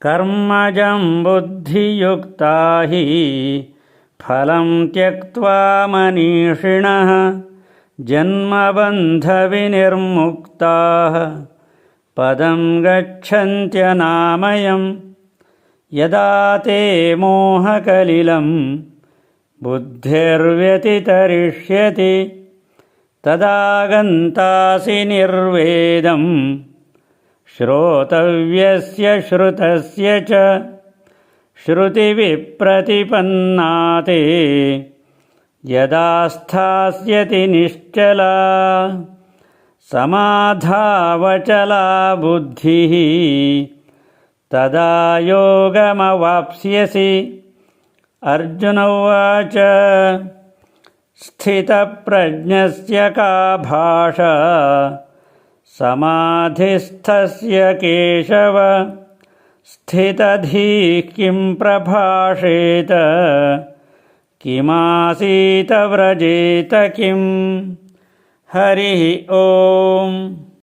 कर्मजं बुद्धियुक्ता हि फलं त्यक्त्वा मनीषिणः जन्मबन्धविनिर्मुक्ताः पदं गच्छन्त्यनामयम्। यदा ते मोहकलिलं बुद्धिर्व्यतितरिष्यति तदा गन्तासि निर्वेदं श्रोतव्यस्य श्रुतस्य च। श्रुतिविप्रतिपन्ना ते यदा स्थास्यति निश्चला समाधावचला बुद्धिः तदा योगमवाप्स्यसि। अर्जुन उवाच स्थितप्रज्ञस्य का भाषा समाधिस्थस्य केशव। स्थितधीः किं प्रभाषेत किमासीत व्रजेत किम्। हरिः ओम्।